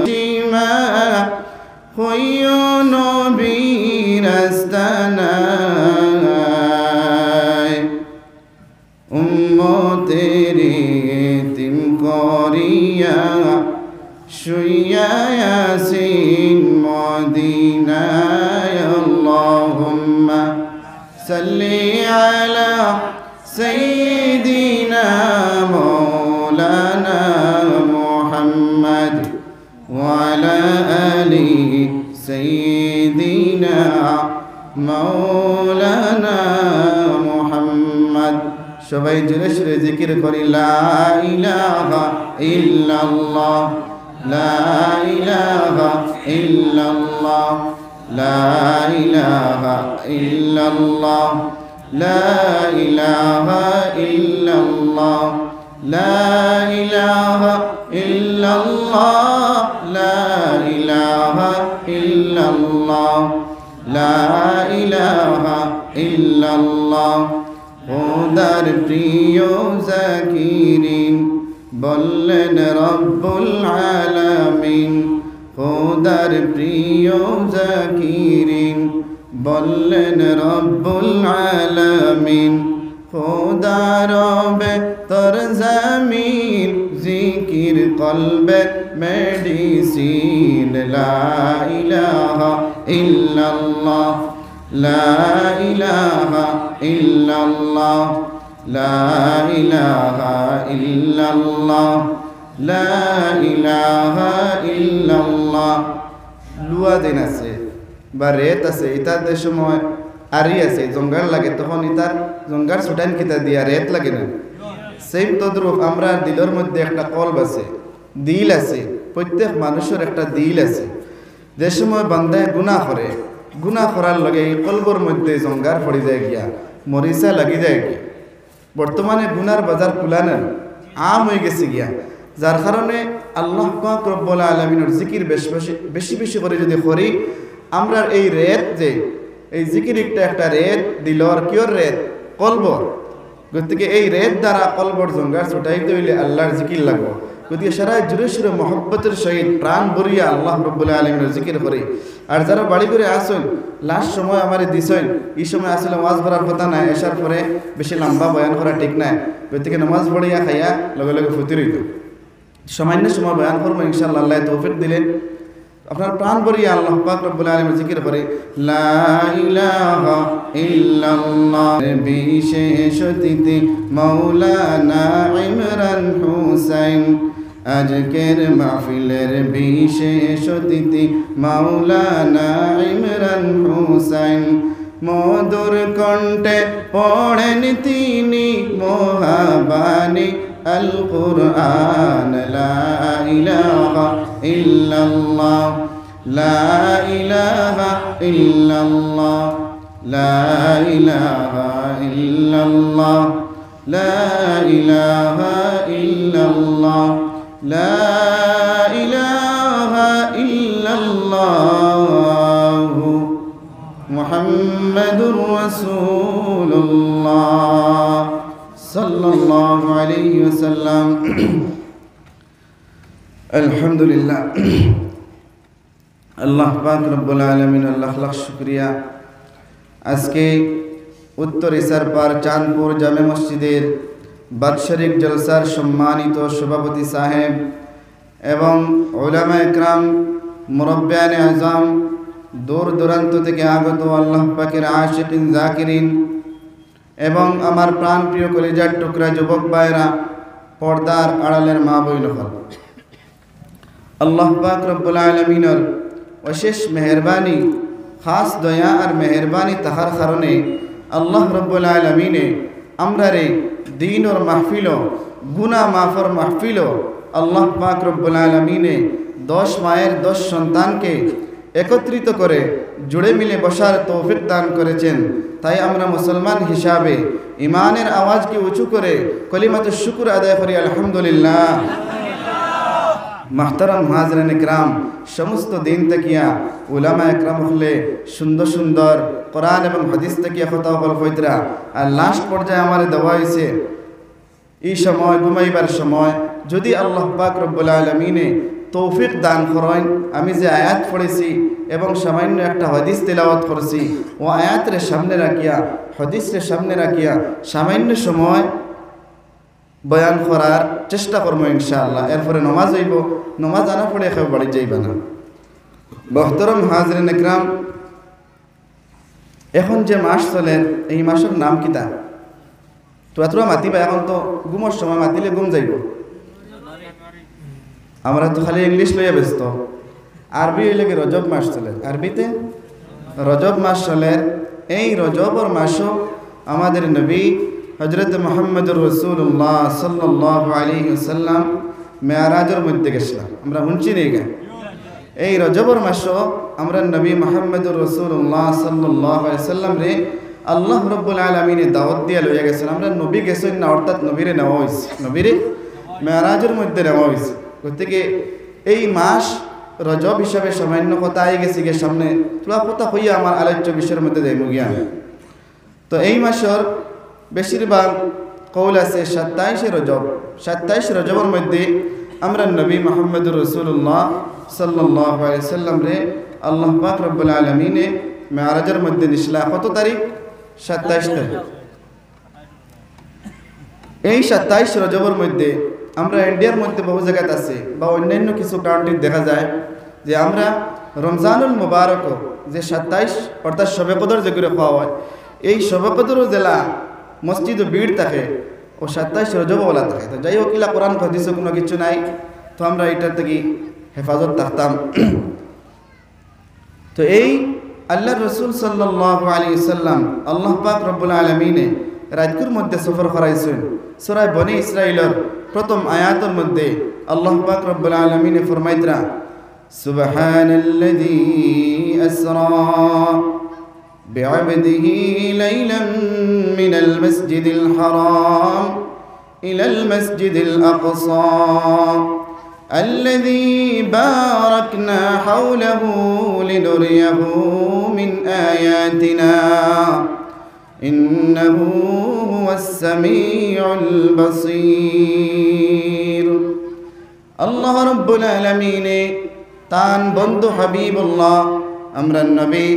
সীমা হইও নবীর আস্তানায় উম্মতের এতিম করিয়া শুইয়া আছেন মদিনায় আল্লাহুম্মা সাল্লি আলা সাইয়্যিদিনা মাওলানা মুহাম্মদ ওয়া আলা আলি সাইয়্যিদিনা মাওলানা মুহাম্মদ সবাই জোরে সোরে জিকির করি লা ইলাহা ইল্লাল্লাহ লা ইলাহা ইল্লাল্লাহ লা ইলাহা ইল্লাল্লাহ লা ইলাহা ইল্লাল্লাহ লা ইলাহা ইল্লাল্লাহ লা ইলাহা ইল্লাল্লাহ লা ইলাহা ইল্লাল্লাহ খোদার প্রিয় জাকিরিন বললেন রব্বুল আলামিন খোদার প্রিয় জাকিরিন বললেন রব্বুল আলামিন খোদার বেতর জমিন জিকির কলবে মেডিসিন লা ইলাহা ইল্লাল্লাহ লা ইলাহা ইল্লাল্লাহ লা ইলাহা ইল্লাল্লাহ লা ইলাহা ইল্লাল্লাহ লুয়া দিন আছে বা রেত আছে ইতার যে সময় আরি আছে জঙ্গার লাগে তখন ইতার জঙ্গার ছুটান কিতা দিয়া রেত লাগে না সেই তদ্রূপ আমরা দিলের মধ্যে একটা কলব আছে দিল আছে প্রত্যেক মানুষের একটা দিল আছে যে সময় বান্দায় গুনাহ করে গুনাহ করার লগে এই কলবর মধ্যে জঙ্গার পড়ে যায় গিয়া মরিচা লাগি যায় গিয়া বর্তমানে গুনার বাজার খুলানো আম হয়ে গেছে গিয়া যার কারণে আল্লাহ পাক রব্বুল আলামিনের জিকির বেশি বেশি করে যদি করি আমরা এই রেত যে এই জিকির একটা রেত দিলর কিয়র রেত কলবর গতিকে এই রেত দ্বারা কলবর জঙ্গার ছুটাইতে হইলে আল্লাহর জিকির লাগবে গতিকে সারা জুড়ে সুরে মহব্বতের সহিত প্রাণ ভরিয়া আল্লাহ রব্বুল আলামিনের জিকির করে আর যারা বাড়ি করে আসেন লাস্ট সময় আমার দিছেন এই সময় আসলে নামাজ পড়ার কথা নাই এসার পরে বেশি লম্বা বয়ান করা ঠিক নাই গতিকে নামাজ পড়িয়া খাইয়া লগে লগে ফুটি রইত সামান্য সময় বয়ান করবো ইনশাআল্লাহ আল্লাহ তৌফিক দিলেন আপনার প্রাণ ভরিয়া আল্লাহ পাক রব্বুল আলামিনের জিকির করে লা ইলাহা ইল্লাল্লাহ বিশেষ অতিথি মাওলানা ইমরান হুসাইন আজকের মাহফিলের বিশেষ অতিথি মাওলানা ইমরান হুসাইন মধুর কণ্ঠে পড়েন তিনি মহাবাণী আল কুরআন লা ইলাহা ইল্লাল্লাহ লা ইলাহা ইল্লাল্লাহ লা ইলাহা ইল্লাল্লাহ লা ইলাহা ইল্লাল্লাহ লা ইলাহা ইল্লাল্লাহ মুহাম্মাদুর রাসূলুল্লাহ সাল্লাল্লাহু আলাইহি ওয়াসাল্লাম আলহামদুলিল্লাহ আল্লাহ পাক রব্বুল আলামিন আল্লাহ লাখ শুকরিয়া আজকে উত্তর ইসারপাড় চাঁদপুর জামে মসজিদের বাৎসরিক জলসার সম্মানিত সভাপতি সাহেব এবং উলামা ইকরাম মুরব্বিয়ানে আজম দূর দূরান্ত থেকে আগত আল্লাহ পাকের আশিকিন জাকিরিন এবং আমার প্রাণ প্রিয় কলিজার টুকরা যুবক ভাইরা পর্দার আড়ালের মা বোন হল আল্লাহ পাক রব্বুল আলামিনের অশেষ মেহেরবানি খাস দয়া আর মেহেরবানি তাহার কারণে আল্লাহ রব্বুল আলামিনে আমরা রে দিন ওর মাহফিল গুনা মাফর মাহফিল আল্লাহ পাক রব্বুল আলামিনে 10 মায়ের 10 সন্তানকে একত্রিত করে জুড়ে মিলে বসার তৌফিক দান করেছেন তাই আমরা মুসলমান হিসাবে ইমানের আওয়াজকে উঁচু করে কলিমাতুশ শুকর আদায় করি আলহামদুলিল্লাহ মাহতারাম হাজরান ইকরাম সমস্ত দিন তাকিয়া উলামা ইকরাম হলে সুন্দর সুন্দর কোরআন এবং হাদিস তাকিয়া কথা বল কইতরা আর লাস্ট পর্যায়ে আমার দেওয়া হয়েছে এই সময় ঘুমাইবার সময় যদি আল্লাহ পাক রব্বুল আলামিনে তৌফিক দান করেন। আমি যে আয়াত পড়েছি এবং সামান্য একটা হাদিস তেলাওয়াত করেছি, ও আয়াতের সামনে রাখিয়া হাদিসের সামনে রাখিয়া সামান্য সময় বয়ান করার চেষ্টা করবো ইনশাআল্লাহ। এরপরে নমাজ হইব, নমাজ আনা পড়ে কেউ বাড়ি যাইবা না। মোহতরম হাজরিন ইকরাম, এখন যে মাস চলেন এই মাসের নাম কিতা? তো এত মাতিবা, এখন তো ঘুমোর সময় মাতিলে ঘুম যাইব। আমরা তো খালি ইংলিশ লইয়া ব্যস্ত। আরবি হইলে কি রজব মাস চলে, আরবিতে রজব মাস চলে। এই রজবর মাসও আমাদের নবী হজরত মুহাম্মদুর রাসূলুল্লাহ সাল্লাল্লাহু আলাইহি ওয়াসাল্লাম মেরাজের মধ্যে গেছিলাম, আমরা শুনছি নেই গা। এই রজবর মাসও আমরা নবী মুহাম্মদুর রাসূলুল্লাহ সাল্লাল্লাহু আলাইহি ওয়াসাল্লাম রে আল্লাহ রাব্বুল আলামিনে দাওয়াত দিয়া লইয়া গেছেন। আমরা নবী গেছেন না, অর্থাৎ নবীরে নেওয়া হয়েছে, নবীরে মেরাজের মধ্যে নেওয়া হয়েছে। গতিকে এই মাস রজব হিসাবে সামান্য কথা আই গেছে গিয়ে সামনে তোলা কথা হইয়া আমার আলোচ্য বিষয়ের মধ্যে যাইব গিয়া। তো এই মাসের বেশিরভাগ কৌল আছে 27 রজব। 27 রজবের মধ্যে আমরা নবী মুহাম্মদুর রাসূলুল্লাহ সাল্লাল্লাহু আলাইহি ওয়াসাল্লাম রে আল্লাহ পাক রব্বুল আলামিনে মেরাজের মধ্যে নিশলা। কত তারিখ? 27 তারিখ। এই 27 রজবের মধ্যে আমরা ইন্ডিয়ার মধ্যে বহু জায়গাতে আছে বা অন্যান্য কিছু কান্ট্রি দেখা যায় যে আমরা রমজানুল মুবারক যে 27 অর্থাৎ শবে কদর যেগুলো খাওয়া হয়, এই শবে কদর জেলা মসজিদ ভিড় থাকে ও 27 রজব বলা থাকে। তো যাই হোক, ইলা কোরআন হাদিসে কোনো কিছু নাই, তো আমরা এটার থেকে হেফাজত থাকতাম। তো এই আল্লাহর রাসূল সাল্লাল্লাহু আলাইহি ওয়াসাল্লাম আল্লাহ পাক রব্বুল আলামিনে রাতকুর মধ্যে সফর করাইছেন। সূরা বনি ইসরাঈলের প্রথম আয়াতের মধ্যে আল্লাহ পাক রব্বুল আলামিনে ফরমাইতরা, সুবহানাল্লাযী আসরা বি'আবদিহি লাইলান মিনাল মাসজিদিল হারাম ইলাল মাসজিদিল আকসা الذي باركنا حوله لنريه من آياتنا إنه هو السميع البصير। الله رب العالمين তান বন্ধু হাবিবুল্লাহ আমরা নবী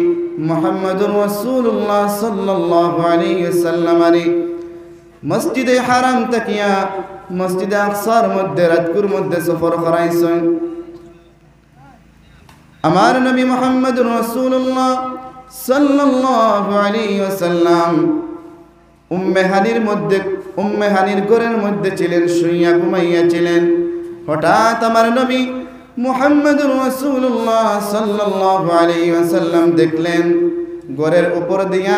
মুহাম্মদুর রাসূলুল্লাহ সাল্লাল্লাহু আলাইহি ওয়াসাল্লাম মসজিদে হারাম তাকিয়া মসজিদে আকসার মধ্যে রাতকুর মধ্যে সফর করাইছেন। আমার নবী মুহাম্মদুর রাসূলুল্লাহ সাল্লাল্লাহু আলাইহি ওয়াসাল্লাম উম্মে হানির ঘরের মধ্যে ছিলেন, শুইয়া ঘুমাইয়া ছিলেন। হঠাৎ আমার নবী মুহাম্মদুর রাসূলুল্লাহ সাল্লাল্লাহু আলাইহি ওয়াসাল্লাম দেখলেন ঘরের উপর দিয়া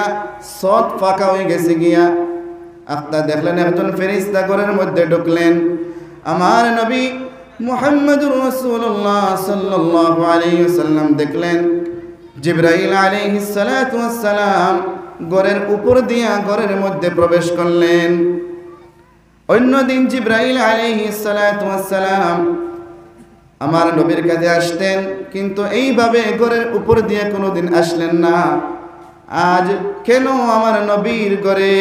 সত ফাঁকা হয়ে গেছে গিয়া। আত্মা দেখলেন একজন ফেরেশতা ঘরের মধ্যে ঢুকলেন। আমার নবী মুহাম্মদুর রাসূলুল্লাহ সাল্লাল্লাহু আলাইহি ওয়াসাল্লাম দেখলেন জিবরাইল আলাইহিস সালাতু ওয়াস সালাম ঘরের উপর দিয়া ঘরের মধ্যে প্রবেশ করলেন। অন্যদিন জিবরাইল আলাইহিস সালাতু ওয়াস সালাম আমার নবীর কাছে আসতেন, কিন্তু এইভাবে ঘরের উপর দিয়ে কোনোদিন আসলেন না। আজ কেন আমার নবীর ঘরে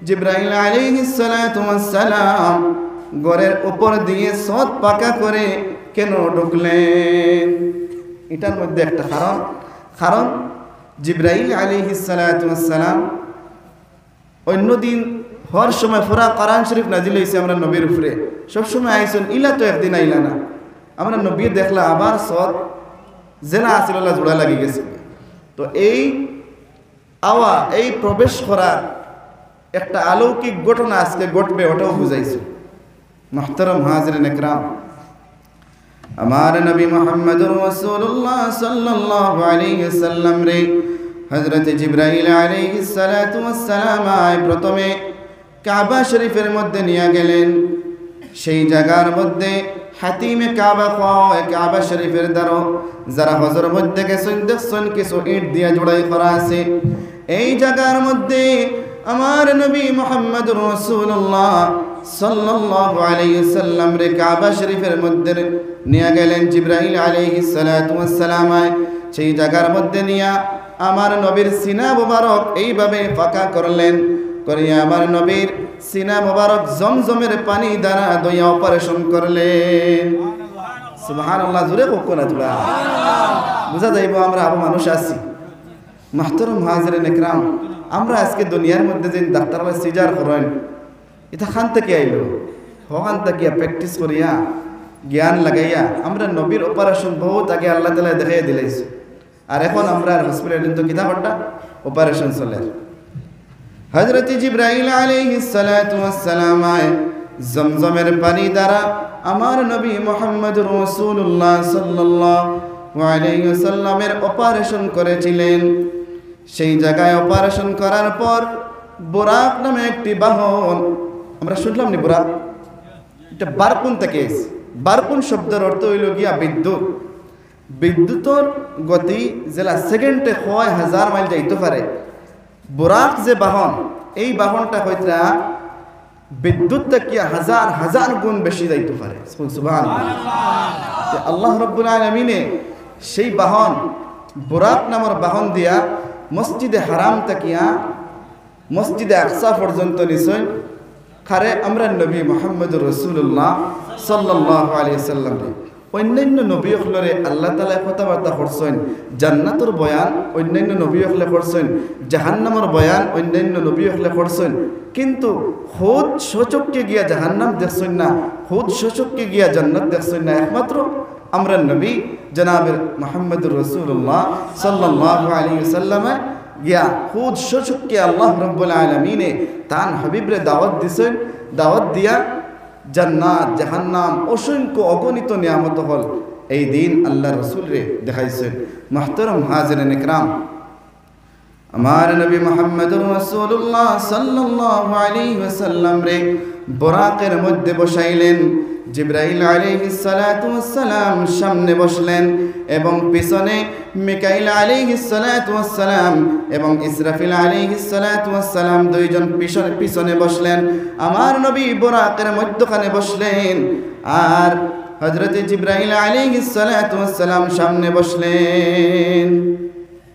জিবরাইল আলাইহিস সালাতু ওয়াস সালাম ঘরের উপর দিয়ে সত পাকা করে কেন ঢুকলেন? এটার মধ্যে একটা কারণ জিবরাইল আলাইহিস সালাতু ওয়াস সালাম অন্যদিন হর সময় পুরা কোরআন শরীফ নাজিল হইছে আমরা নবীর উপরে, সব সময় আইছেন। ইলা তো একদিন আইলা না, আমরা নবী দেখলা আবার সত জেলা আসিল জোড়া লাগি গেছে। তো এই প্রবেশ করার একটা অলৌকিক ঘটনা আজকে ঘটবে, ওটাও বুঝাইছে। মুহতারাম হাজিরিন ইকরাম, আমার নবী মুহাম্মদুর রাসূলুল্লাহ সাল্লাল্লাহু আলাইহি ওয়াসাল্লাম রে হযরত জিবরাইল আলাইহিস সালাতু ওয়াস সালাম প্রথমে কাবা শরীফের মধ্যে নিয়ে গেলেন। সেই জায়গার মধ্যে হাতিমে কাবা কয় কাবা শরীফের দ্বারা যারা হজর মধ্যে গেছেন দেখছেন কিছু ইট দিয়ে জোড়াই করা আছে। এই জায়গার মধ্যে আমার নবী মুহাম্মদুর রাসূলুল্লাহ সাল্লাল্লাহু আলাইহি ওয়াসাল্লাম রে কাবা শরীফের মধ্যে নিয়ে গেলেন জিবরাইল আলাইহিস সালাতু ওয়াস সালাম। সেই জায়গার মধ্যে নিয়ে আমার নবীর সিনা মুবারক এইভাবে ফাঁকা করলেন, করিয়া আমার নবীর সিনা মুবারক জমজমের পানি দ্বারা দইয়া অপারেশন করলেন। সুবহানাল্লাহ, জোরে কোক না তোরা। বুঝা যাইব আমরা আবু মানুষ আছি। মাহতারাম হাজিরিন ইকরাম, আমরা আজকে দুনিয়ার মধ্যে যে ডাক্তাররা সিজার করেন, এটা খান থেকে আইলো, হখান থেকে প্র্যাকটিস করিয়া জ্ঞান লাগাইয়া আমরা নবীর অপারেশন বহুত আগে আল্লাহ তাআলা দেখাইয়া দিলাইছে। আর এখন আমরা হসপিটালে তো কিতাবটা অপারেশন চলে। হযরত জিবরাইল আলাইহিস সালাতু ওয়াস সালাম জমজমের পানি দ্বারা আমার নবী মুহাম্মদুর রাসূলুল্লাহ সাল্লাল্লাহু আলাইহি ওয়াসাল্লামের অপারেশন করেছিলেন। সেই জায়গায় অপারেশন করার পর বুরাক নামে একটি বাহন, আমরা শুনলাম নি বুরাক, এটা বারকুন থেকে এসে। বারকুন শব্দের অর্থ হইল গিয়া বিদ্যুৎ। বিদ্যুতের গতি যেটা সেকেন্ডে 1000 মাইল যাইতে পারে, বুরাক যে বাহন, এই বাহনটা হইতা বিদ্যুৎ থেকে হাজার হাজার গুণ বেশি যাইতে পারে। সুবহানাল্লাহ। আল্লাহ রাব্বুল আলামিনে সেই বাহন বুরাক নামের বাহন দিয়া মসজিদে হারাম তাকিয়া মসজিদে আকসা পর্যন্ত নিশ্চয় খারে আমরা নবী মুহাম্মদুর রাসূলুল্লাহ সাল্লাল্লাহু আলাইহি ওয়াসাল্লাম অন্যান্য নবী হলরে আল্লাহ তাআলা কথাবার্তা করছেন। জান্নাতের বয়ান অন্যান্য নবী হলে করছেন, জাহান্নামের বয়ান অন্যান্য নবী হলে করছেন, কিন্তু খুদ সচক্ষে গিয়া জাহান্নাম দেখছেন না, খুদ সচক্ষে গিয়া জান্নাত দেখছেন না। একমাত্র আমরা নবী জনাবে মুহাম্মদুর রাসূলুল্লাহ সাল্লাল্লাহু আলাইহি ওয়াসাল্লাম গিয়া খুদ সচক্ষে আল্লাহ রাব্বুল আলামিনে তান হাবিবরে দাওয়াত দিছেন। দাওয়াত দিয়া জান্নাত জাহান্নাম অসংখ্য অগণিত নিয়ামত হল এই দিন আল্লাহ রসুল রে দেখাইছেন। মাহতারাম হাজিরিন ইকরাম, আমার নবী মুহাম্মদুর রাসূলুল্লাহ সাল্লাল্লাহু আলাইহি ওয়াসাল্লাম রে বুরাকের মধ্যে বসাইলেন। জিবরাইল আলাইহিস সালাতু ওয়াস সালাম সামনে বসলেন এবং পিছনে মিকাইল আলাইহিস সালাতু ওয়াস সালাম এবং ইসরাফিল আলাইহিস সালাতু ওয়াস সালাম দুইজন পিছনে বসলেন। আমার নবী বুরাকের মধ্যখানে বসলেন আর হযরত জিবরাইল আলাইহিস সালাতু ওয়াস সালাম সামনে বসলেন।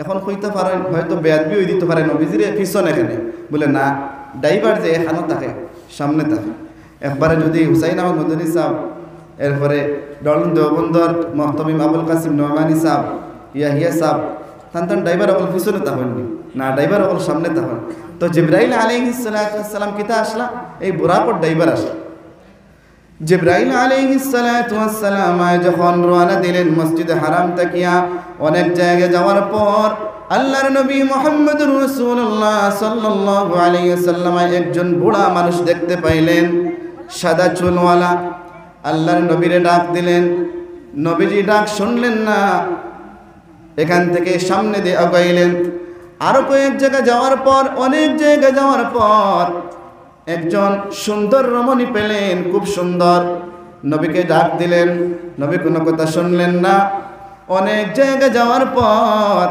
এখন কইতে পারেন হয়তো বেয়াদবি হই দিতে পারে নবীজির পিছনে, এখানে বলে না, ড্রাইভার যে এখানে থাকে সামনে থাকে। একবারে যদি হুসাইন আহমদ মদনী সাহেব, এরপরে ডলন দেওবন্দর মহতমিম আবুল কাসিম নোমানি সাহেব, ইয়াহিয়া সাহেব, তান ড্রাইভার অকল পিছনে তাহননি না, ড্রাইভার অকল সামনে তাহন। তো জিবরাইল আলাইহিস সালাম কিতা আসলা, এই বুরাকর ড্রাইভার আসলা। জিবরাইল আলাইহিস সালাম যখন রওনা দিলেন মসজিদে হারাম তাকিয়া, অনেক জায়গায় যাওয়ার পর আল্লাহর নবী মুহাম্মদুর রাসূলুল্লাহ সাল্লাল্লাহু আলাইহি ওয়াসাল্লাম একজন বুড়া মানুষ দেখতে পাইলেন, সাদা চুলওয়ালা। আল্লাহর নবীরে ডাক দিলেন, নবীজি ডাক শুনলেন না, এখান থেকে সামনে দিয়ে আগাইলেন। আরো কয়েক জায়গা যাওয়ার পর, অনেক জায়গা যাওয়ার পর একজন সুন্দর রমণী পেলেন, খুব সুন্দর। নবীকে ডাক দিলেন, নবী কোনো কথা শুনলেন না। অনেক জায়গা যাওয়ার পর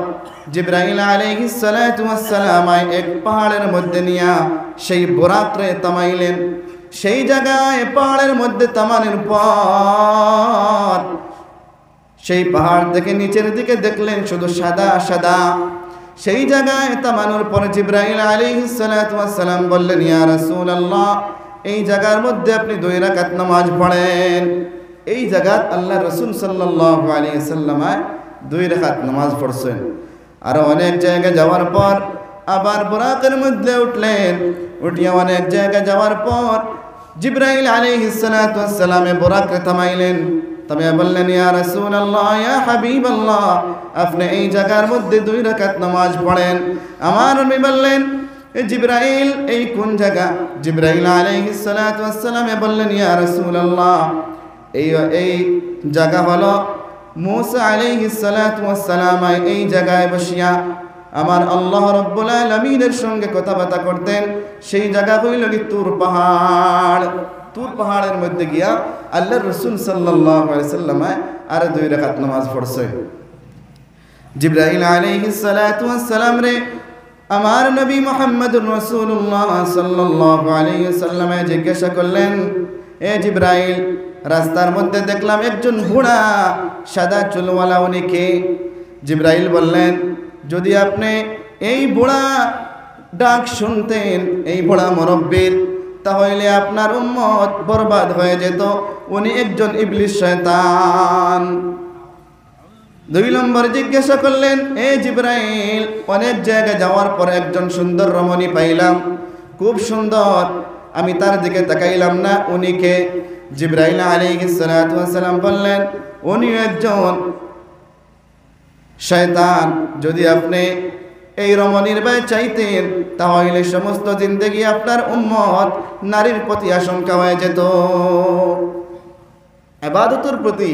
জিবরাইল আলাইহিস সালাতু ওয়াস সালাম এক পাহাড়ের মধ্যে নিয়া সেই বুরাকরে থামাইলেন। সেই জায়গায় পাহাড়ের মধ্যে থামানোর পর সেই পাহাড় থেকে নিচের দিকে দেখলেন শুধু সাদা সাদা। সেই জায়গায় থামানোর পর জিবরাইল আলাইহিস সালাতু ওয়াস সালাম বললেন, ইয়া রাসূলুল্লাহ, এই জায়গার মধ্যে আপনি 2 রাকাত নামাজ পড়েন। এই জায়গাত আল্লাহ রাসূল সাল্লাল্লাহু আলাইহি ওয়াসাল্লাম 2 রাকাত নামাজ পড়ছেন। আর অনেক জায়গা যাওয়ার পর আবার বুরাকের মধ্যে উঠলেন। উঠিয়া অনেক জায়গা যাওয়ার পর জিবরাইল আলাইহিস সালাতু ওয়াস সালাম বুরাকরে থামাইলেন। তবে বললেন, ইয়া রাসূলুল্লাহ, ইয়া হাবিবাল্লাহ, আপনি এই জায়গার মধ্যে 2 রাকাত নামাজ পড়েন। আমার নবী বললেন, জিবরাইল এই কোন জায়গা? জিবরাইল আলাইহিস সালাতু ওয়াস সালাম বললেন, ইয়া রাসূলুল্লাহ, এই জায়গা হলো মুসা আলাইহিস সালাতু ওয়াস সালাম এই জায়গায় বসিয়া আমার আল্লাহ রাব্বুল আলামিনের সঙ্গে কথাবার্তা করতেন। সেই জায়গা হইল কি তুর পাহাড়। তুর পাহাড়ের মধ্যে গিয়া আল্লাহর রাসূল সাল্লাল্লাহু আলাইহি সাল্লাম আর 2 রাকাত নামাজ পড়ছেন। জিবরাইল আলাইহিস সালাতু ওয়াস সালাম রে আমার নবী মুহাম্মদুর রাসূলুল্লাহ সাল্লাল্লাহু আলাইহি ওয়াসাল্লাম জিজ্ঞাসা করলেন, এ জিবরাইল, রাস্তার মধ্যে দেখলাম একজন বুড়া সাদা চুলওয়ালা, উনি কে? জিবরাইল বললেন, যদি আপনি এই বুড়া ডাক শুনতেন, এই বুড়া মুরব্বির, তাহলে আপনার উম্মত বরবাদ হয়ে যেত। উনি একজন ইবলিস শয়তান। 2 নম্বর জিজ্ঞাসা করলেন, এ জিবরাইল, অনেক জায়গায় যাওয়ার পর একজন সুন্দর রমণী পাইলাম, খুব সুন্দর, আমি তার দিকে তাকাইলাম না, উনি কে? জিবরাইল আলাইহিস সালাতু ওয়াস সালাম বললেন, উনি একজন শয়তান। যদি আপনি এই রমণীর ভাই চাইতেন তাহলে সমস্ত জিন্দেগি আপনার উম্মত নারীর প্রতি আশঙ্কা হয়ে যেত। ইবাদতের প্রতি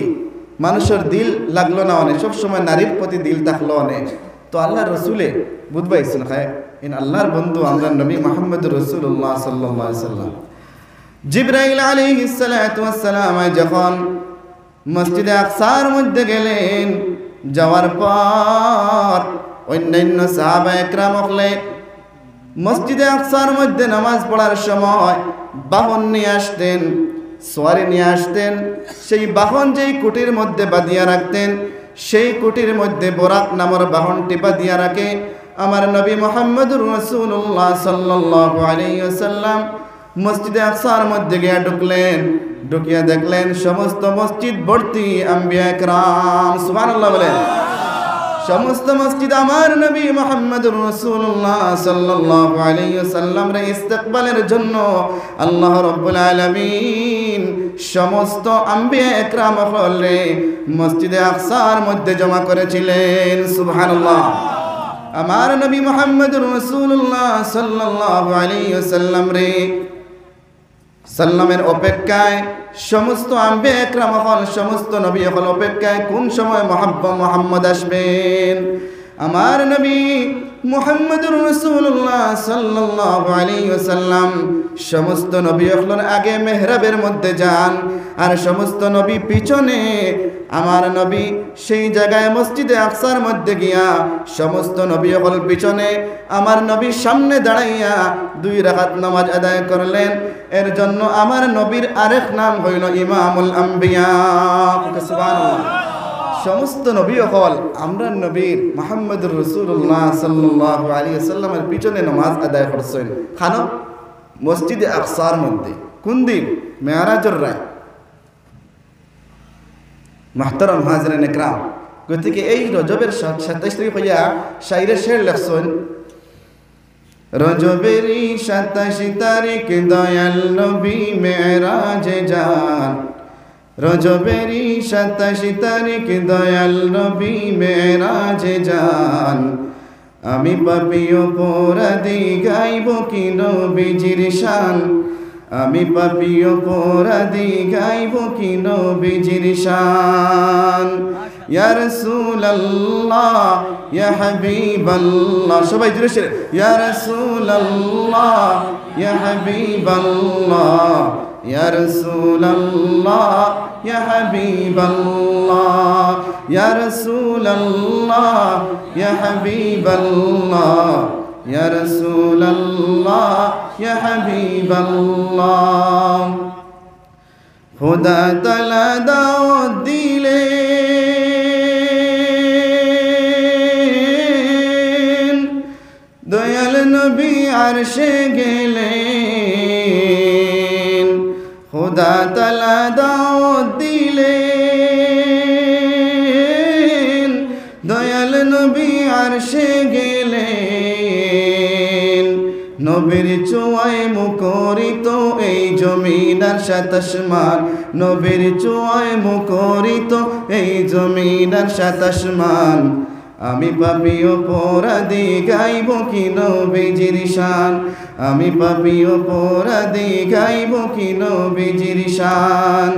মানুষের দিল লাগলো না অনেক, সবসময় নারীর প্রতি দিল থাকলো অনেক। তো আল্লাহ রসুলে বুঝবাইছেন খায় ইন আল্লাহর বন্ধু আমরা নবী মুহাম্মদ রাসূলুল্লাহ সাল্লাল্লাহু আলাইহি সাল্লাম। জিবরাইল আলাইহিস সালাতু ওয়াস সালাম যখন মসজিদে আকসার মধ্যে গেলেন, যাওয়ার পর অন্যান্য সাহাবা একরাম হলে মসজিদে আকসার মধ্যে নামাজ পড়ার সময় বাহন নিয়ে আসতেন, সোয়ারি নিয়ে আসতেন। সেই বাহন যেই কুটির মধ্যে বাঁধিয়া রাখতেন, সেই কুটির মধ্যে বোরাক নামের বাহনটি বাঁধিয়া রাখে। আমার নবী মুহাম্মদুর রাসূলুল্লাহ সাল্লাল্লাহু আলাইহি ওয়াসাল্লাম মসজিদে আকসার মধ্যে গিয়ে ঢুকলেন। ঢুকিয়া দেখলেন সমস্ত মসজিদ ভর্তি আম্বিয়া একরাম। সুবহানাল্লাহ বলেন। সমস্ত মসজিদ আমার নবী মুহাম্মদুর রাসূলুল্লাহ সাল্লাল্লাহু আলাইহি ওয়াসাল্লামের ইস্তেকবালের জন্য আল্লাহ রাব্বুল আলামিন সমস্ত আম্বিয়া একরাম হলে মসজিদে আকসার মধ্যে জমা করেছিলেন। সুবহানাল্লাহ। আমার নবী মুহাম্মদুর রাসূলুল্লাহ সাল্লাল্লাহু আলাইহি ওয়াসাল্লাম সাল্লামের অপেক্ষায় সমস্ত আম্বিয়া একরাম হল, সমস্ত নবী হল অপেক্ষায় কোন সময় মুহাম্মদ আসবেন। আমার নবী মুহাম্মদুর রাসূলুল্লাহ সাল্লাল্লাহু আলাইহি ওয়াসাল্লাম সমস্ত নবী হলেন আগে মেহরাবের মধ্যে যান, আর সমস্ত নবী পিছনে। আমার নবী সেই জায়গায় মসজিদে আকসার মধ্যে গিয়া সমস্ত নবী হল পিছনে, আমার নবী সামনে দাঁড়াইয়া 2 রাকাত নামাজ আদায় করলেন। এর জন্য আমার নবীর আরেক নাম হইল ইমামুল আম্বিয়া। সুবহানাল্লাহ। সমস্ত নবী হল আমরা নবীর মুহাম্মদুর রাসূলুল্লাহ সাল্লাল্লাহু আলাইহি ওয়াসাল্লামের পিছনে নামাজ আদায় করছেন। খানো মসজিদে আকসার মধ্যে কোন দিন? মেরাজের রাত। মুহতারাম হাজরিন ইকরাম, গতিকে এই রজবের 27 তারিখ হইয়া শায়রের শের লেখছেন, রজবেরই 27 তারিখ দয়াল নবী মেরাজে যান। রজবেরই 27 তারিখ দয়াল নবী মেরাজে যান। আমি পাপী অপরাধী গাইব কি নবীজির শান। আমি পাপী অপরাধী গাইব কি নবীজির শান। ইয়া রাসূলুল্লাহ ইয়া হাবিবাল্লাহ, সবাই জোরে জোরে ইয়া রাসূলুল্লাহ ইয়া হাবিবাল্লাহ, ইয়া রাসূলুল্লাহ ইয়া হাবিবাল্লাহ, ইয়া রাসূলুল্লাহ ইয়া হাবিবাল্লাহ, ইয়া রাসূলুল্লাহ ইয়া হাবিবাল্লাহ। খোদা তাআলা দাওয়াত দিলেন, দয়াল নবী আরশে গেলেন। খোদা তাআলা দাওয়াত দিলেন, দয়াল নবী আরশে গেলেন। নবীর চোয়ায় মুখরিত এই জমিন আর 7 আসমান। নবীর চোয়ায় মুখরিত এই জমিন আর 7 আসমান। আমি পাপী অপরাধী গাইব কি নবীজির শান। আমি পাপী অপরাধী গাইব কি নবীজির শান।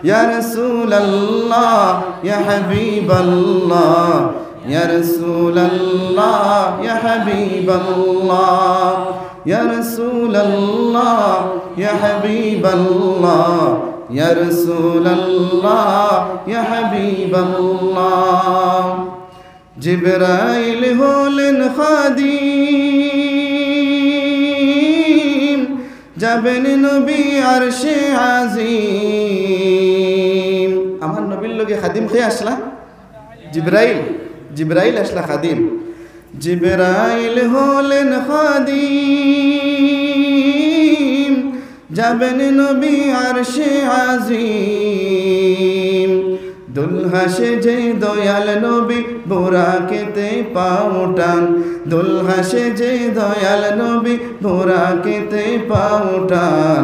ইয়া রাসূলুল্লাহ ইয়া হাবিবাল্লাহ, ইয়া রাসূলুল্লাহ ইয়া হাবিবাল্লাহ, ইয়া রাসূলুল্লাহ ইয়া হাবিবাল্লাহ, ইয়া রাসূলুল্লাহ ইয়া হাবিবাল্লাহ। জিবরাইল হলেন খাদিম, যাবেন নবী আরশে আজিম। আমার নবীর লগে খাদিম খেয়ে আসলা জিবরাইল, জিবরাইল আসলা খাদিম। জিবরাইল হলেন খাদিম, যাবেন নবী আরশে আজিম। দুলহা সেজে দয়াল নবী বুরাকেতে পা উঠান, দুলহা সেজে দয়াল নবী বুরাকেতে পা উঠান।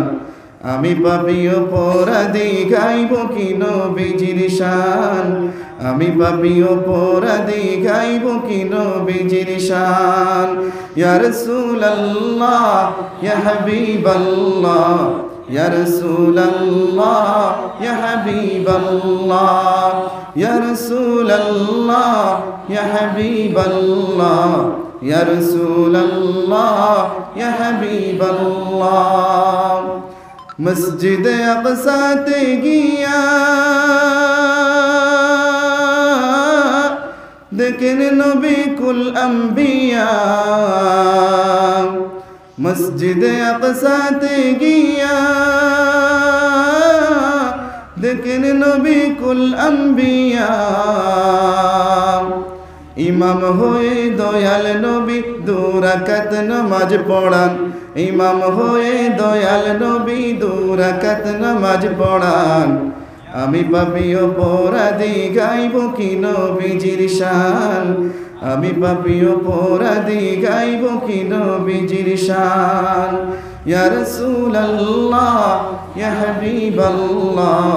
আমি পাপী অপরাধী গাইব কি নবীজির শান, আমি পাপী অপরাধী গাইব কি নবীজির শান। ইয়া রাসূলুল্লাহ ইয়া হাবিবাল্লাহ, ইয়া রাসূলুল্লাহ ইয়া হাবিবাল্লাহ, ইয়া রাসূলুল্লাহ ইয়া হাবিবাল্লাহ, ইয়া রাসূলুল্লাহ ইয়া হাবিবাল্লাহ। মসজিদে আকসাতে গিয়া দেখেন নবী কুল আম্বিয়া, মসজিদে আকসাতে গিয়া দেখেন নবী কুল আম্বিয়া। ইমাম হয়ে দয়াল নবী 2 রাকাত নামাজ পড়ান, ইমাম হয়ে দয়াল নবী 2 রাকাত নামাজ পড়ান। আমি পাপী অপরাধী গাইব কি নবীজির শান, আমি পাপী অপরাধী গাইব কি নবীজির শান। ইয়া রাসূলুল্লাহ ইয়া হাবিবাল্লাহ,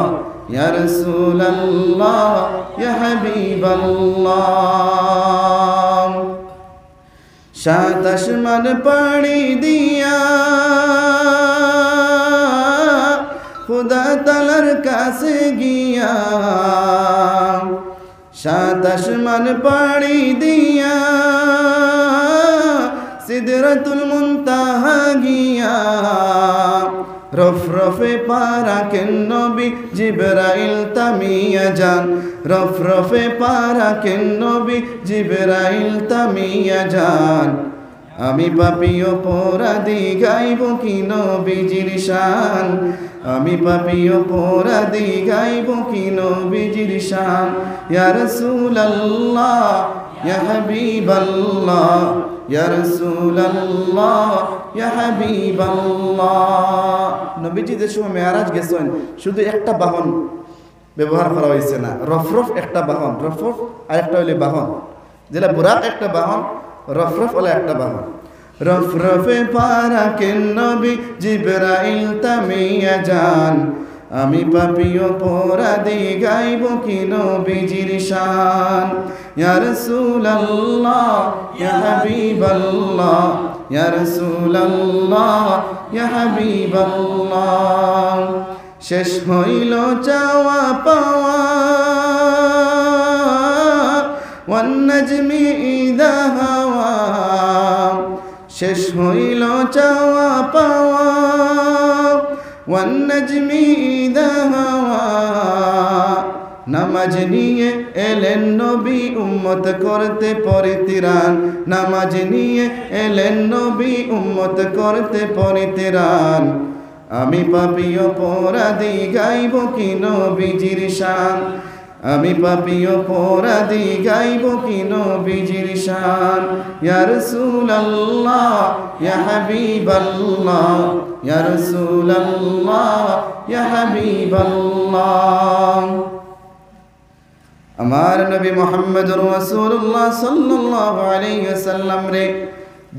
ইয়া রাসূলুল্লাহ ইয়া হাবিবাল্লাহ। 7 আসমান পাড়ি দিয়া খুদা তাআলার কাছে গিয়া, 7 আসমান পাড়ি দিয়া সিদরাতুল মুনতাহা গিয়া। রফরফে পারাকেন নবী জিবরাইল থামিয়া যান, রফরফে পারাকেন নবী জিবরাইল থামিয়া যান। আমি পাপী অপরাধী গাইব কি নবীজির শান, আমি পাপী অপরাধী গাইব কি নবীজির শান। ইয়া রাসূলুল্লাহ ইয়া হাবিবাল্লাহ, ইয়া রাসূলুল্লাহ ইয়া হাবিবাল্লাহ। নবীজি যে সময় মেরাজ গেছেন শুধু একটা বাহন ব্যবহার করা হয়েছে না, রফরফ একটা বাহন, রফরফ আর একটা হইলে বাহন, যেটা বুরাক একটা বাহন, রফরফ হলো একটা বাহন। রফরফে পারাকেন নবী জিবরাইল থামিয়া যান। আমি পাপী অপরাধী গাইব কি নবীজির শান। ইয়া রাসূলুল্লাহ ইয়া হাবিবাল্লাহ, ইয়া রাসূলুল্লাহ ইয়া হাবিবাল্লাহ। শেষ হইল চাওয়া পাওয়া ওয়ান নাজমি ইযা হাওয়া, শেষ হইল চাওয়া পাওয়া ওয়ান নাজমি ইযা হাওয়া। নামাজ নিয়ে এলেন নবী উম্মত করতে পরিত্রাণ, নামাজ নিয়ে এলেন নবী উম্মত করতে পরিত্রাণ। আমি পাপী অপরাধী গাইব কি নবীজির শান, আমি পাপী অপরাধী গাইব কি নবীজির শান। ইয়া রাসূলুল্লাহ ইয়া হাবিবাল্লাহ, ইয়া রাসূলুল্লাহ ইয়া হাবিবাল্লাহ। আমার নবী মুহাম্মদুর রাসূলুল্লাহ সাল্লাল্লাহু আলাইহি ওয়াসাল্লাম রে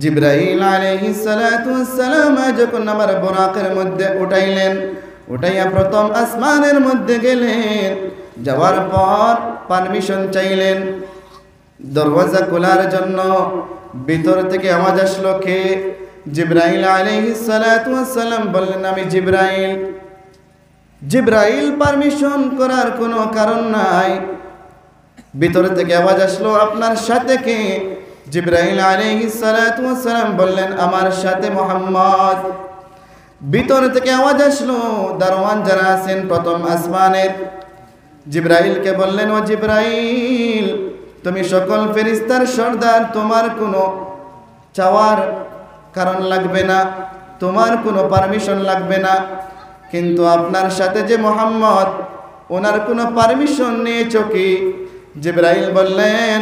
জিবরাইল আলাইহিস সালাতু ওয়াস সালাম যখন আমার বুরাকের মধ্যে উঠাইলেন, উঠাইয়া প্রথম আসমানের মধ্যে গেলেন। যাওয়ার পর পারমিশন চাইলেন দরওয়াজা খোলার জন্য। ভিতর থেকে আওয়াজ আসলো, কে? জিবরাইল আলাইহিস সালাতু ওয়াস সালাম বললেন, আমি জিবরাইল। জিবরাইল পারমিশন করার কোনো কারণ নাই। ভিতর থেকে আওয়াজ আসলো, আপনার সাথে কে? জিবরাইল আলাইহিস সালাতু ওয়াস সালাম বললেন, আমার সাথে মুহাম্মদ। ভিতর থেকে আওয়াজ আসলো, দারওয়ান যারা আছেন প্রথম আসমানের, জিবরাইলকে বললেন, ও জিবরাইল, তুমি সকল ফেরেশতার সর্দার, তোমার কোনো চাওয়ার কারণ লাগবে না, তোমার কোনো পারমিশন লাগবে না, কিন্তু আপনার সাথে যে মুহাম্মদ, ওনার কোনো পারমিশন নিয়েছো কি? জিবরাইল বললেন,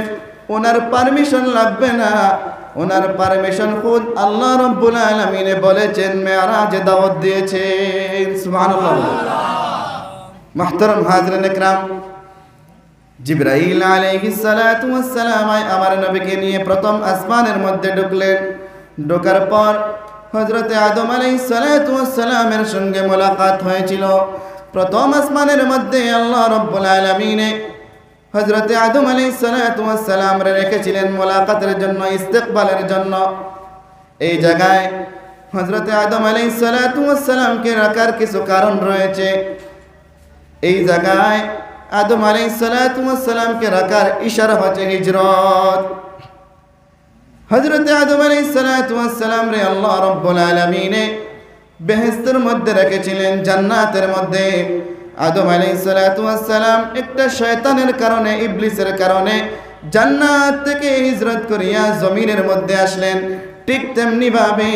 ওনার পারমিশন লাগবে না, ওনার পারমিশন খুদ আল্লাহ রাব্বুল আলামিন বলেছেন, মেরাজে দাওয়াত দিয়েছেন। সুবহানাল্লাহ। মুহতারাম হাজরিন ইকরাম, জিবরাইল আলাইহিস সালাতু ওয়াস সালাম আমার নবীকে নিয়ে প্রথম আসমানের মধ্যে ঢুকলেন। ঢোকার পর হযরতে আদম আলাইহিস সালাতু ওয়াস সালামের সঙ্গে মোলাকাত হয়েছিল। প্রথম আসমানের মধ্যে আল্লাহ রাব্বুল আলামিন হযরতে আদম আলাইহিস সালাতু ওয়াস সালাম রেখেছিলেন মোলাকাতের জন্য, ইস্তেকবালের জন্য। এই জায়গায় হযরতে আদম আলাইহিস সালাতু ওয়াস সালামকে রাখার কিছু কারণ রয়েছে। এই জায়গায় আদম আলাইহিস সালাতু ওয়াস সালামকে রাখার ইশারা হচ্ছে হিজরত। হযরতে আদম আলাইহিস সালাতু ওয়াস সালাম রে আল্লাহ রাব্বুল আলামিন বেহেশতের মধ্যে রেখেছিলেন, জান্নাতের মধ্যে। আদম আলাইহিস সালাতু ওয়াস সালাম একটা শয়তানের কারণে, ইবলিসের কারণে জান্নাত থেকে হিজরত করিয়া জমিনের মধ্যে আসলেন। ঠিক তেমনি ভাবে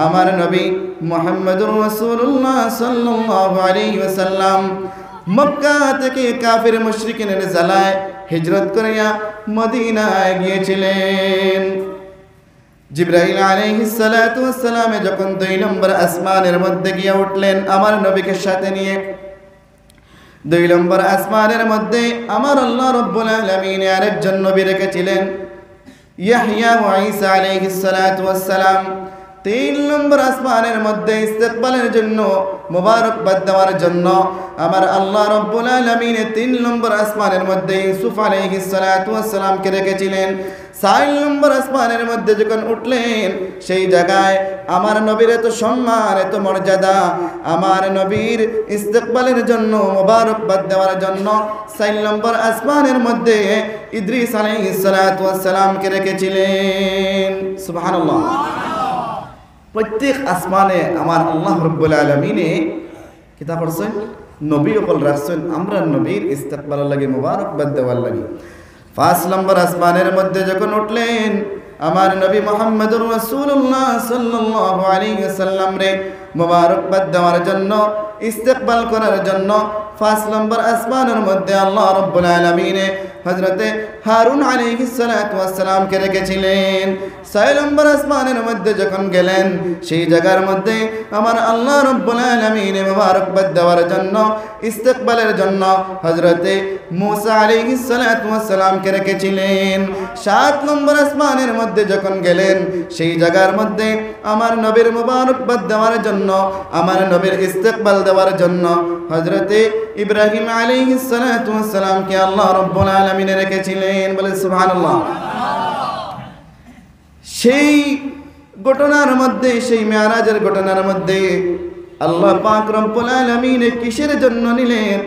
আমার নবী মুহাম্মদুর রাসূলুল্লাহ সাল্লাল্লাহু আলাইহি ওয়াসাল্লাম মক্কা থেকে কাফির মুশরিকিনের জ্বালায় হিজরত করিয়া মদিনায় গিয়েছিলেন। জিবরাইল আলাইহিস সালাতু ওয়াস সালাম যখন 2 নম্বর আসমানের মধ্যে গিয়ে উঠলেন আমার নবীকে সাথে নিয়ে, 2 নম্বর আসমানের মধ্যে আমার আল্লাহ রাব্বুল আলামিন আরেকজন নবী রেখেছিলেন, ইয়াহইয়া ওয়া ঈসা আলাইহিস সালাতু ওয়াস সালাম। 3 নম্বর আসমানের মধ্যে ইস্তেকবালের জন্য, মুবারকবাদ দেওয়ার জন্য আমার আল্লাহ রাব্বুল আলামিন 3 নম্বর আসমানের মধ্যে ইউসুফ আলাইহিস সালাতু ওয়াস সালামকে রেখেছিলেন। 4 নম্বর আসমানের মধ্যে যখন উঠলেন, সেই জায়গায় আমার নবীর এত সম্মান, এত মর্যাদা, আমার নবীর ইস্তেকবালের জন্য, মুবারকবাদ দেওয়ার জন্য 4 নম্বর আসমানের মধ্যে ইদ্রিস আলাইহিস সালাতু ওয়াস সালামকে রেখেছিলেন। সুবহানাল্লাহ। প্রত্যেক আসমানে আমার আল্লাহ রাব্বুল আলামিন কিতাব পড়ছেন, নবী ওকল রাখছেন আমরা নবীর ইস্তেকবালের লাগি, মুবারকবাদ দেওয়ার লাগি। 5 নম্বর আসমানের মধ্যে যখন উঠলেন আমার নবী মুহাম্মদুর রাসূলুল্লাহ সাল্লাল্লাহু আলাইহি ওয়াসাল্লাম রে মুবারকবাদ দেওয়ার জন্য, ইস্তেকবাল করার জন্য 5 নম্বর আসমানের মধ্যে আল্লাহ রাব্বুল আলামিন হযরতে হারুন আলাইহিস সালাতু ওয়াস সালামকে রেখেছিলেন। 6 নম্বর আসমানের মধ্যে যখন গেলেন, সেই জায়গার মধ্যে আমার আল্লাহ রাব্বুল আলামিন মুবারকবাদ দেওয়ার জন্য, ইস্তেকবালের জন্য হযরতে মূসা আলাইহিস সালাতু ওয়াস সালামকে রেখেছিলেন। 7 নম্বর আসমানের মধ্যে যখন গেলেন, সেই জায়গার মধ্যে আমার নবীর মুবারকবাদ দেওয়ার জন্য, আমার নবীর ইস্তেকবাল দেওয়ার জন্য হযরতে ইব্রাহিম আলাইহিস সালাতু ওয়াস সালামকে আল্লাহ রাব্বুল আলামিন রেখেছিলেন। বলে সুবহানাল্লাহ। সেই ঘটনার মধ্যে, সেই মেরাজের ঘটনার মধ্যে আল্লাহ পাক রব্বুল আলামিন কিসের জন্য নিলেন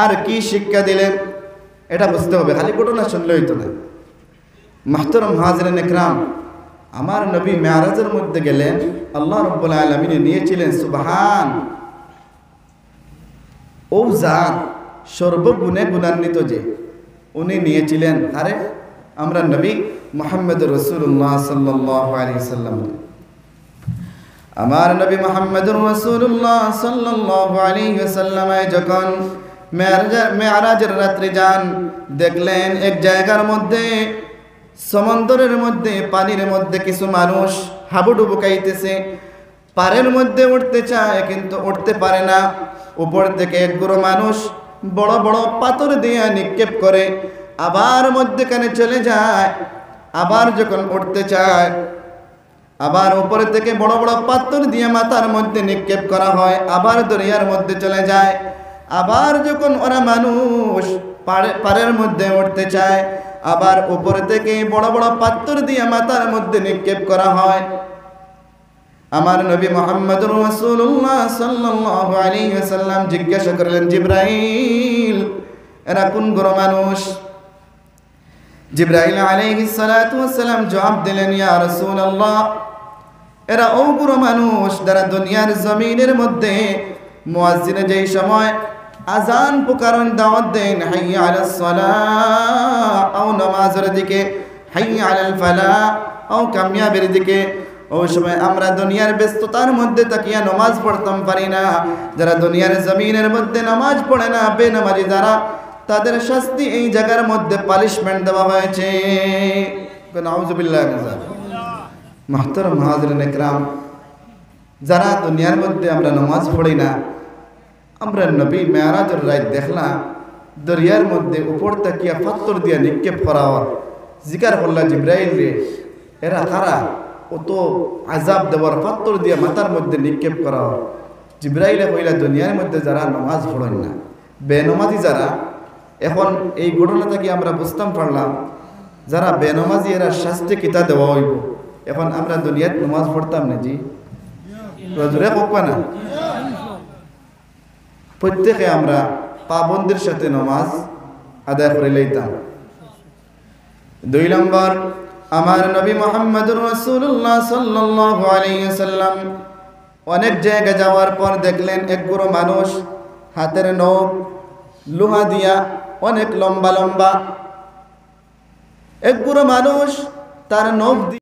আর কি শিক্ষা দিলেন এটা বুঝতে হবে, খালি ঘটনা শুনলে হইতো না। মুহতারাম হাজরিন ইকরাম, আমার নবী মেরাজের মধ্যে গেলেন, আল্লাহ রাব্বুল আলামিন নিয়েছিলেন সুবহান, ও জান সর্বগুণে গুণান্বিত যে উনি নিয়েছিলেন, আরে আমরা নবী মুহাম্মদুর রাসূলুল্লাহ সাল্লাল্লাহু আলাইহি সাল্লাম। আমার নবী মুহাম্মদুর রাসূলুল্লাহ সাল্লাল্লাহু আলাইহি ওয়াসাল্লাম যখন মেরাজের রাত্রে যান, দেখলেন এক জায়গার মধ্যে, সমুদ্রের মধ্যে, পানির মধ্যে কিছু মানুষ হাবুডুবু খাইতেছে। পারের মধ্যে উঠতে চায় কিন্তু উঠতে পারে না। উপর থেকে এক গুরু মানুষ বড় বড় পাথর দিয়ে নিক্ষেপ করে, আবার মধ্যখানে চলে যায়। আবার যখন উঠতে চায়, আবার উপরে থেকে বড় বড় পাথর দিয়ে মাথার মধ্যে নিক্ষেপ করা হয়, আবার দরিয়ার মধ্যে চলে যায়। আবার যখন ওরা মানুষ পাড়ের মধ্যে উঠতে চায়, আবার উপরে থেকে বড় বড় পাথর দিয়ে মাথার মধ্যে নিক্ষেপ করা হয়। আমার নবী মুহাম্মদুর রাসূলুল্লাহ সাল্লাল্লাহু আলাইহি ওয়াসাল্লাম জিজ্ঞাসা করলেন, জিবরাইল এরা কোন গুরু মানুষ? জিবরাইল আলাইহিস সালাতু ওয়াস সালাম জবাব দিলেন, ইয়া রাসূলুল্লাহ এরা ও গুরু মানুষ যারা দুনিয়ার জমিনের মধ্যে মুয়াজ্জিনে যেই সময় আজান পুকারন দাওয়াত দেন, হাইয়া আলাস সালাহ ও নামাজের দিকে, হাইয়া আলাল ফালাহ ও কামিয়াবের দিকে, ওই সময় আমরা দুনিয়ার ব্যস্ততার মধ্যে তাকিয়া নামাজ পড়তাম পারি না। যারা দুনিয়ার জমিনের মধ্যে নামাজ পড়ে না, বেনামাজি যারা, তাদের শাস্তি এই জায়গার মধ্যে পানিশমেন্ট দেওয়া হয়েছে। নাউজুবিল্লাহ। মুহতারাম হাজিরিন ইকরাম, যারা দুনিয়ার মধ্যে আমরা নামাজ পড়ি না, আমরা নবী মেরাজের রাত দেখলাম দরিয়ার মধ্যে উপর তাকিয়া পাথর দিয়া নিক্ষেপ করা হয়। জিকার করলা জিব্রাইল রে, এরা কারা? অত আযাব দেওয়ার পাথর দিয়া মাথার মধ্যে নিক্ষেপ করা হয়। জিব্রাইলে কইলা দুনিয়ার মধ্যে যারা নামাজ পড়েন না, বেনমাজি যারা, এখন এই ঘটনা থেকে আমরা বুঝতাম পারলাম যারা বেনমাজি এরা শাস্তি কিতা দেওয়া হইব। এখন আমরা দুনিয়াত নামাজ পড়তাম না জি, রজরে কোকা না, প্রত্যেকে আমরা পাবন্দির সাথে নামাজ আদায় করে লইতাম। 2 নম্বর, আমার নবী মুহাম্মদুর রাসূলুল্লাহ সাল্লাল্লাহু আলাইহি ওয়াসাল্লাম অনেক জায়গা যাওয়ার পর দেখলেন এক গুরু মানুষ হাতের নখ লোহা দিয়া অনেক লম্বা লম্বা, এক গুরু মানুষ তার নখ